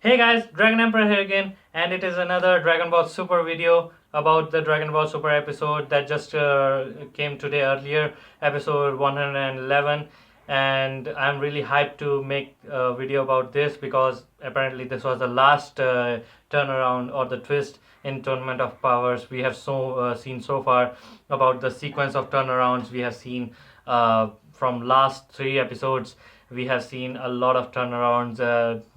Hey guys, Dragon Emperor here again, and it is another Dragon Ball Super video about the Dragon Ball Super episode that just came today earlier, episode 111. And I'm really hyped to make a video about this because apparently this was the last turnaround or the twist in Tournament of Powers we have seen so far. About the sequence of turnarounds we have seen from last three episodes. We have seen a lot of turnarounds.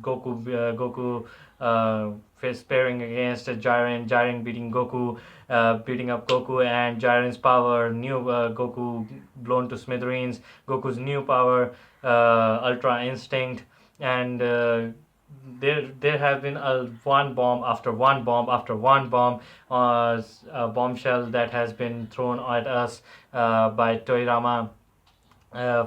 Goku face pairing against Jiren beating Goku, beating up Goku, and Jiren's power, new Goku blown to smithereens, Goku's new power, Ultra Instinct, and there have been one bomb after one bomb after one bomb, a bombshell that has been thrown at us by Toirama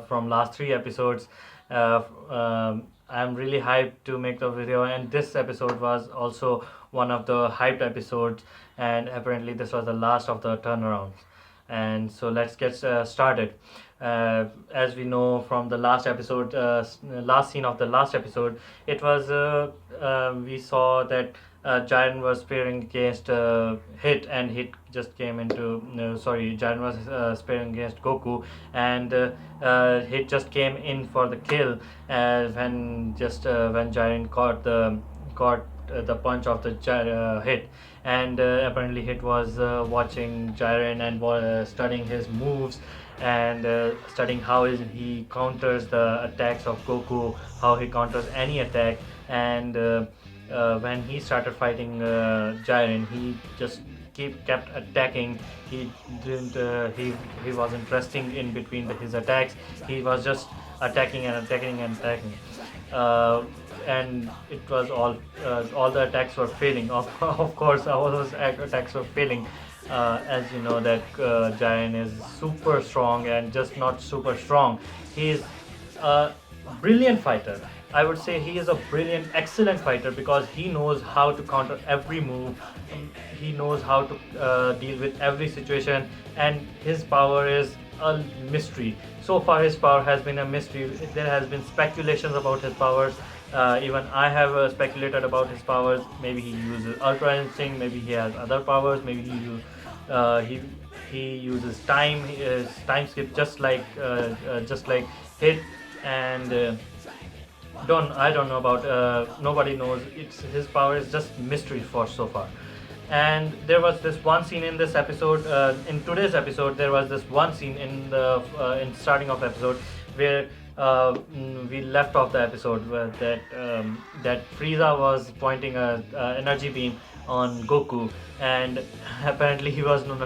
from last three episodes. I'm really hyped to make the video, and this episode was also one of the hyped episodes, and apparently this was the last of the turnarounds. And so let's get started. As we know from the last episode, last scene of the last episode, it was we saw that Jiren was pairing against Hit, and Hit just came into Jiren was pairing against Goku, and Hit just came in for the kill when Jiren caught the punch of the Hit, and apparently Hit was watching Jiren and studying his moves, and studying how he counters the attacks of Goku, how he counters any attack, and when he started fighting Jiren, he just kept attacking. He didn't. He wasn't resting in between his attacks. He was just attacking and attacking and attacking. And it was all the attacks were failing. Of course, all those attacks were failing. As you know that Jiren is super strong, and just not super strong. He is a brilliant fighter. I would say he is a brilliant, excellent fighter because he knows how to counter every move. He knows how to deal with every situation, and his power is a mystery. So far, his power has been a mystery. There has been speculations about his powers. Even I have speculated about his powers. Maybe he uses Ultra Instinct. Maybe he has other powers. Maybe he uses time skip just like Hit, and I don't know about nobody knows. It's his power is just mystery for so far. And there was this one scene in this episode, in today's episode. There was this one scene in starting of episode where we left off the episode where that Frieza was pointing a energy beam on Goku, and apparently he wasn't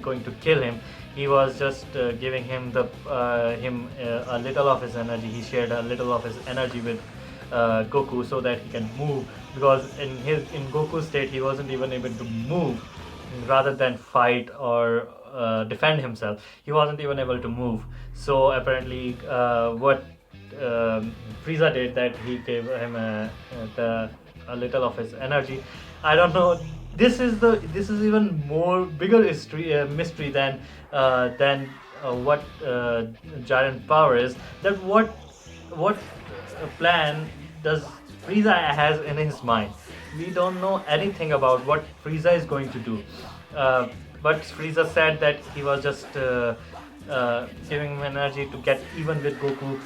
going to kill him. He was just giving him a little of his energy. He shared a little of his energy with Goku so that he can move, because in Goku's state he wasn't even able to move. Rather than fight or defend himself, he wasn't even able to move. So apparently what Frieza did, that he gave him a little of his energy. I don't know. This is even more bigger mystery than what Jiren power is. That what plan does Frieza has in his mind? We don't know anything about what Frieza is going to do. But Frieza said that he was just giving him energy to get even with Goku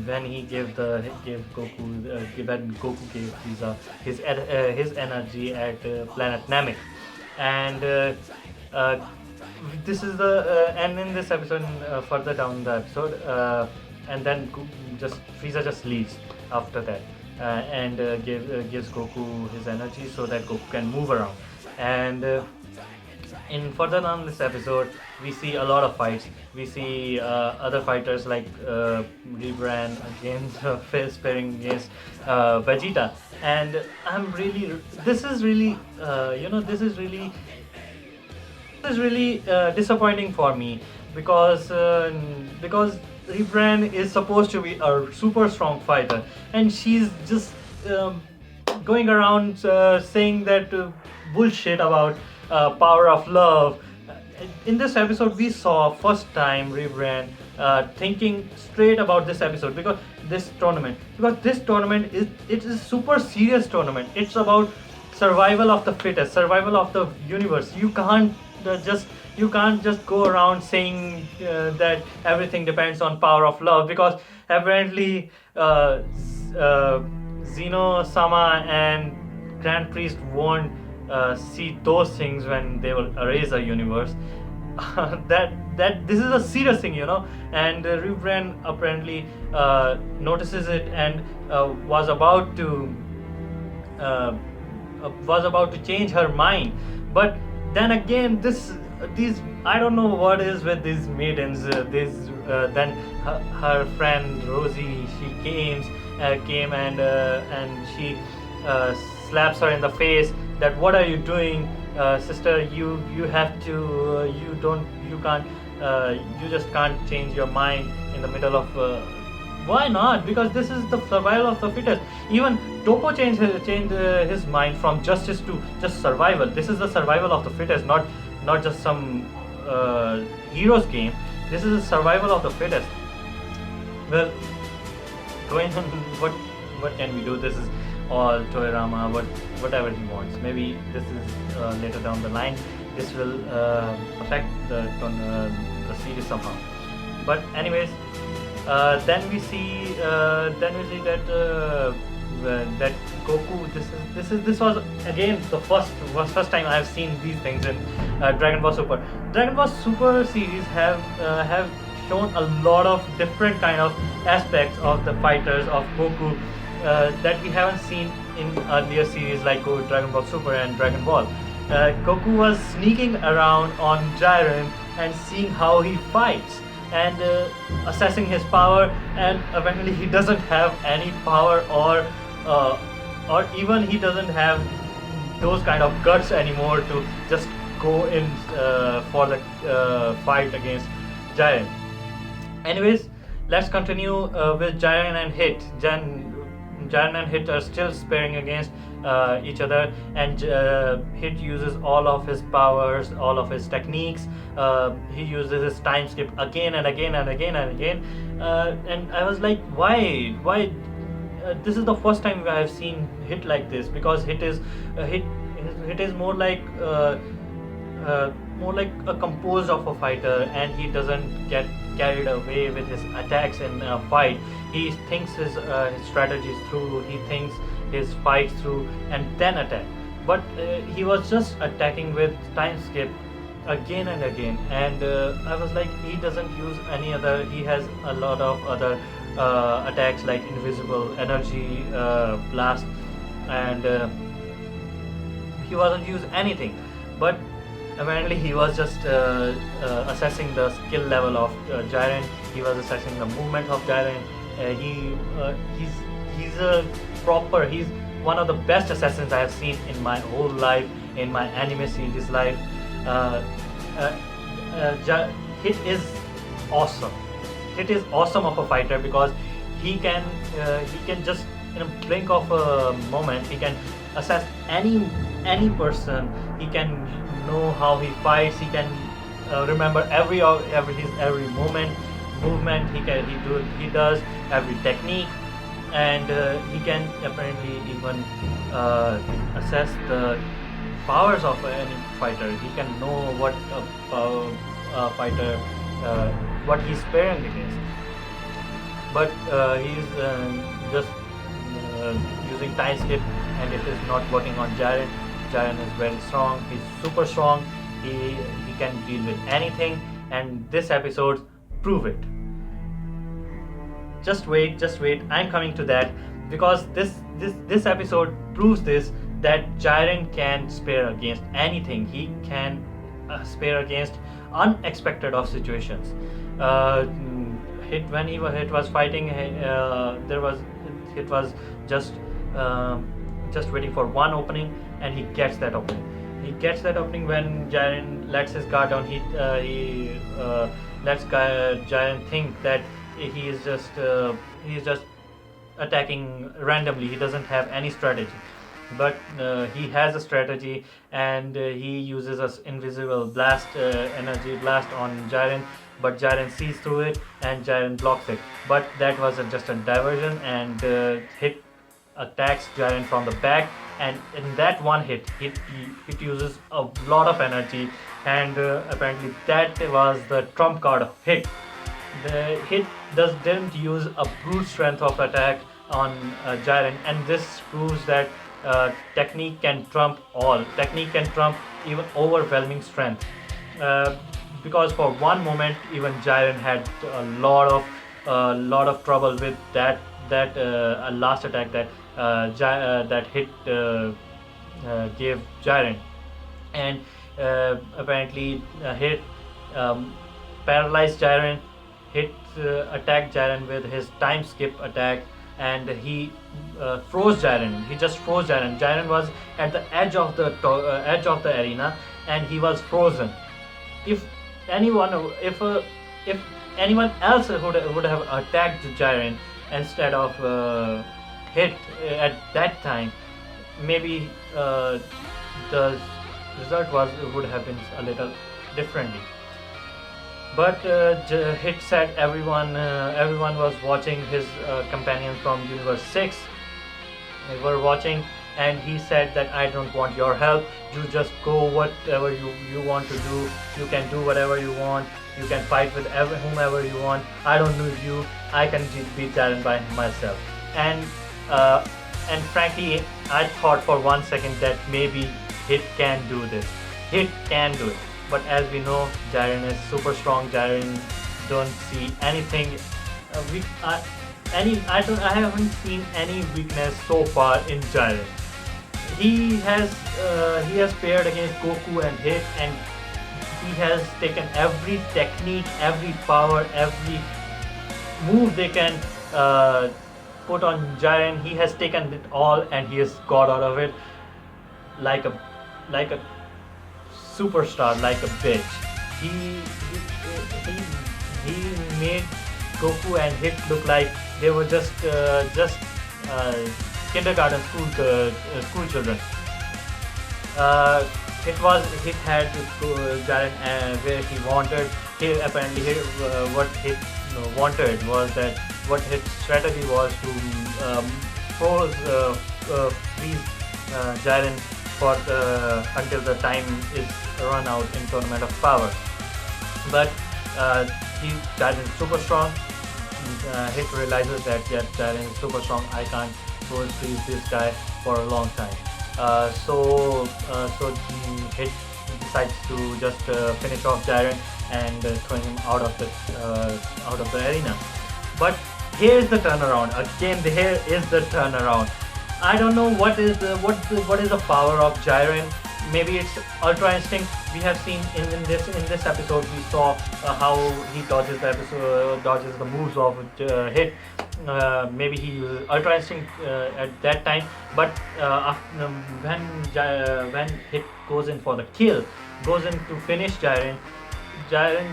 when he gave Goku when Goku gave Frieza his energy at planet Namek. And this is the and in this episode, further down the episode, and then Frieza just leaves after that, and gives Goku his energy so that Goku can move around. And in further down this episode, we see a lot of fights. We see other fighters like Rebran against face pairing against Vegeta, and I'm really this is really disappointing for me, because Rebran is supposed to be a super strong fighter, and she's just going around saying that bullshit about power of love. In this episode, we saw first time Rebran thinking straight about this episode, because this tournament is super serious tournament. It's about survival of the fittest, survival of the universe. Just you can't just go around saying that everything depends on power of love, because apparently Zeno Sama and Grand Priest won't see those things when they will erase a universe. That this is a serious thing, and Rubren apparently notices it and uh, was about to change her mind. But then again, these I don't know what is with these maidens. Then her friend Rosie, she came and she slaps her in the face. That what are you doing, sister? You have to. You can't. You just can't change your mind in the middle of. Why not? Because this is the survival of the fittest. Even Topo changed his mind from justice to just survival. This is the survival of the fittest, not just some hero's game. This is the survival of the fittest. Well, going on, what can we do? This is all Toyarama. Whatever he wants. Maybe this is later down the line. This will affect the series somehow. But anyways. Then we see that Goku. This was again the first time I have seen these things in Dragon Ball Super. Dragon Ball Super series have shown a lot of different kind of aspects of the fighters of Goku that we haven't seen in earlier series like Dragon Ball Super and Dragon Ball. Goku was sneaking around on Jiren and seeing how he fights, and assessing his power, and eventually he doesn't have any power, or even he doesn't have those kind of guts anymore to just go in for the fight against Jiren. Anyways, let's continue with Jiren and Hit. Jiren and Hit are still sparring against each other, and Hit uses all of his powers, all of his techniques. He uses his time skip again and again and again and again. And I was like, why? This is the first time I have seen Hit like this, because Hit is more like a composed of a fighter, and he doesn't get carried away with his attacks in a fight. He thinks his strategies through, he thinks his fights through, and then attack. But he was just attacking with time skip again and again, and I was like, he doesn't use any other. He has a lot of other attacks like invisible energy, blast, and he wasn't use anything. But apparently he was just assessing the skill level of Jiren. He was assessing the movement of Jiren. He's one of the best assassins I have seen in my whole life, in my anime series life. Hit is awesome. Hit is awesome of a fighter, because he can just in a blink of a moment he can assess any person. He can know how he fights. He can remember every movement he does every technique, and he can apparently even assess the powers of any fighter. He can know what a fighter what he's pairing against. But he's just using time skip, and it is not working on Jiren. Jiren is very strong. He's super strong. He can deal with anything, and this episode prove it. Just wait. I'm coming to that, because this episode proves this, that Jiren can spare against anything. He can spare against unexpected of situations. When Hit was fighting, Hit was just waiting for one opening, and he gets that opening. He gets that opening when Jiren lets his guard down. He lets Jiren think that he is just attacking randomly. He doesn't have any strategy, but he has a strategy, and he uses an invisible blast, energy blast on Jiren. but Jiren sees through it and Jiren blocks it. But that was just a diversion, and Hit attacks Jiren from the back, and in that one hit, it uses a lot of energy, and apparently that was the trump card of Hit. The Hit didn't use a brute strength of attack on Jiren, and this proves that technique can trump all. Technique can trump even overwhelming strength. Uh, because for one moment, even Jiren had a lot of trouble with that last attack that Hit gave Jiren, and apparently Hit paralyzed Jiren. Hit attacked Jiren with his time skip attack, and he froze Jiren. He just froze Jiren. Jiren was at the edge of the arena, and he was frozen. If anyone, if anyone else would have attacked Jiren instead of Hit at that time, maybe the result would have been a little differently. But Hit said everyone was watching. His companions from Universe 6 were watching, and he said that I don't want your help. You just go whatever you want to do. You can do whatever you want. You can fight with whomever you want. I don't need you. I can beat Jiren by myself. And frankly, I thought for 1 second that maybe Hit can do this. Hit can do it. But as we know, Jiren is super strong. Jiren don't see anything. I haven't seen any weakness so far in Jiren. He has paired against Goku and Hit, and he has taken every technique, every power, every move they can put on Jiren. He has taken it all, and he has got out of it like a superstar, like a bitch. He made Goku and Hit look like they were just kindergarten school children. Hit had Jiren where he wanted. What Hit wanted was that what Hit's strategy was to freeze Jiren for until the time is run out in Tournament of Power. But Jiren is super strong. Hit realizes that Jiren is super strong. I can't freeze this guy for a long time. So Hit decides to just finish off Jiren and throwing him out of the arena. But here's the turnaround. Again, here is the turnaround. I don't know what is the power of Jiren. Maybe it's Ultra Instinct. We have seen in this episode, we saw how he dodges the moves of Hit. Maybe he uses Ultra Instinct at that time. But when Hit goes in for the kill, goes in to finish Jiren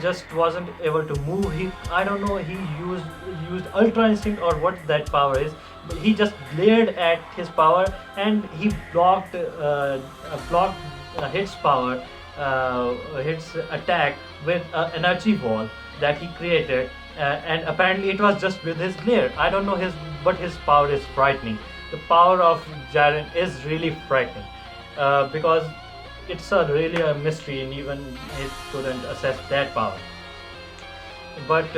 just wasn't able to move. I don't know. He used Ultra Instinct or what that power is. But he just glared at his power, and he blocked Hit's power, Hit's attack with an energy wall that he created. And apparently it was just with his glare. I don't know but his power is frightening. The power of Jiren is really frightening because it's really a mystery, and even it couldn't assess that power. But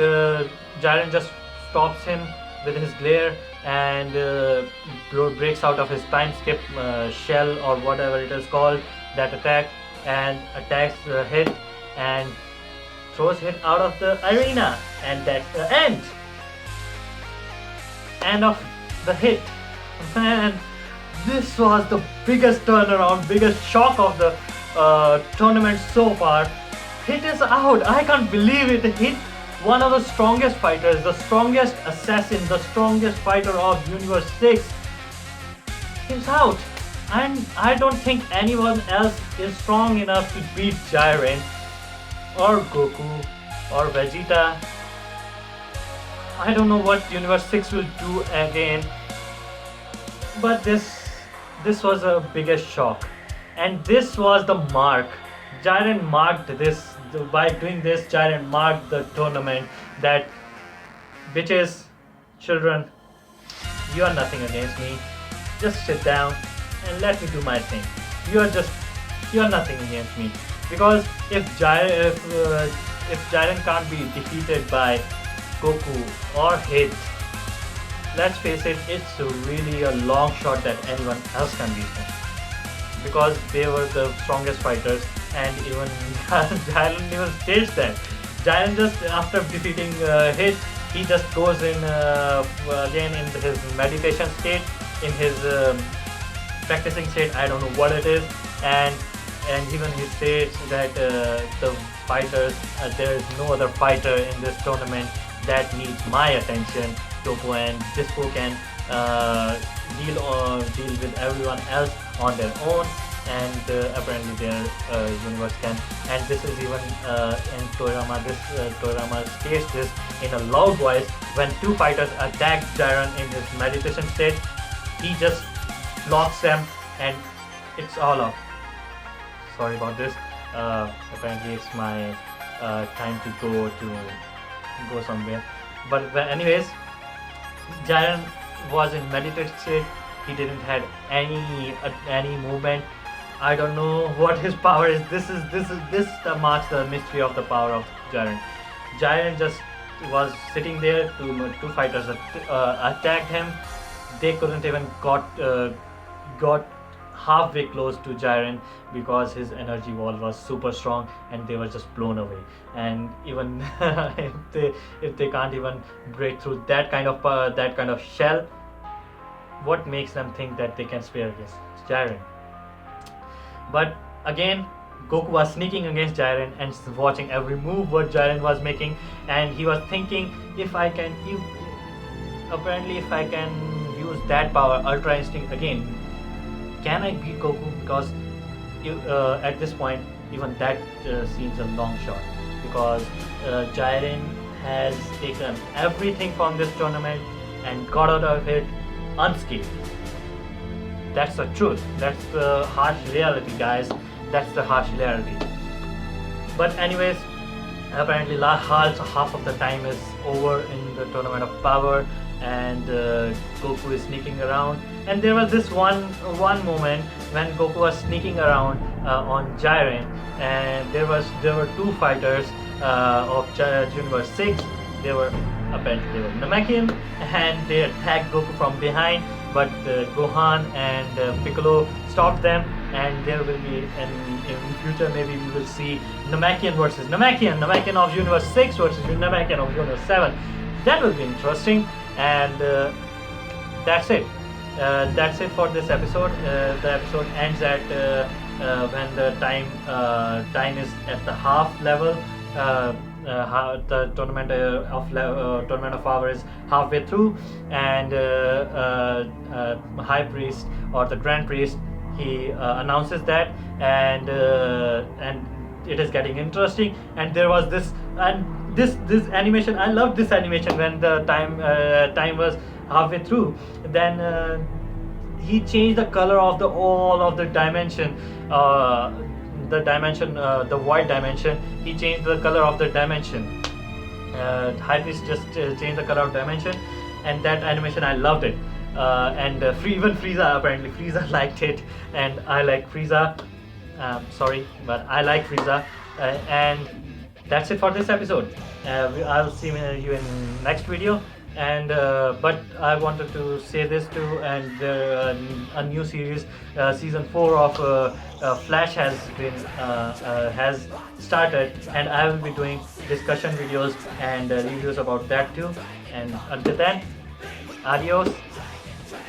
Jiren just stops him with his glare and breaks out of his time skip shell or whatever it is called, that attack, and attacks Hit and throws Hit out of the arena. And that's the end of the Hit. Man, this was the biggest turnaround, biggest shock of the tournament so far. Hit is out. I can't believe it. Hit, one of the strongest fighters, the strongest assassin, the strongest fighter of Universe 6, is out. And I don't think anyone else is strong enough to beat Jiren or Goku or Vegeta. I don't know what Universe 6 will do again. But this was a biggest shock, and this was the mark. Jiren marked by doing this, Jiren marked the tournament that bitches, children, you are nothing against me. Just sit down and let me do my thing. You are nothing against me. Because if Jiren can't be defeated by Goku or Hit, let's face it, it's really a long shot that anyone else can beat them. Because they were the strongest fighters, and even Jiren even states that. Jiren just after defeating Hit, he just goes in again in his meditation state, in his practicing state. I don't know what it is, and even he states that the fighters, there is no other fighter in this tournament that needs my attention. Goku and Disco can deal with everyone else on their own, and apparently their universe can. And this is even in Toriyama. Toriyama states this in a loud voice when two fighters attack Jiren in his meditation state. He just blocks them, and it's all up. Sorry about this. Apparently it's my time to go somewhere. But anyways, Jiren was in meditative state. He didn't had any movement. I don't know what his power is. This marks the mystery of the power of Jiren. Jiren just was sitting there. Two fighters attacked him. They couldn't even got halfway close to Jiren because his energy wall was super strong, and they were just blown away. And even if they can't even break through that kind of shell, what makes them think that they can spare against Jiren? But again, Goku was sneaking against Jiren and watching every move what Jiren was making, and he was thinking, if I can use that power, Ultra Instinct again, can I beat Goku? Because at this point, even that seems a long shot, because Jiren has taken everything from this tournament and got out of it unscathed. That's the truth. That's the harsh reality, guys. That's the harsh reality. But anyways, apparently half of the time is over in the Tournament of Power, and Goku is sneaking around. And there was this one moment when Goku was sneaking around on Jiren, and there were two fighters of Universe 6. They were Namekian, and they attacked Goku from behind, but Gohan and Piccolo stopped them, and there will be in future maybe we will see Namekian versus Namekian of Universe 6 versus Namekian of Universe 7. That will be interesting, and that's it. That's it for this episode. The episode ends at when the time is at the half level. The tournament of Power is halfway through, and High Priest or the Grand Priest, he announces that, and it is getting interesting. And there was this animation. I loved this animation when the time was halfway through. Then he changed the color of all of the dimension. The white dimension, he changed the color of the dimension. High Priest just changed the color of dimension, and that animation, I loved it. And even Frieza, apparently Frieza liked it, and I like Frieza. Sorry, but I like Frieza. And that's it for this episode. I'll see you in next video. And but I wanted to say this too, and there a new series, season 4 of Flash has started, and I will be doing discussion videos and reviews about that too. And until then, adios,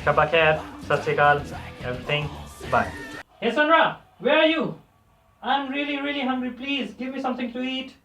Shabba Khair, Sat Sri Akal, everything, bye. Hey Sandra, where are you? I'm really hungry. Please give me something to eat.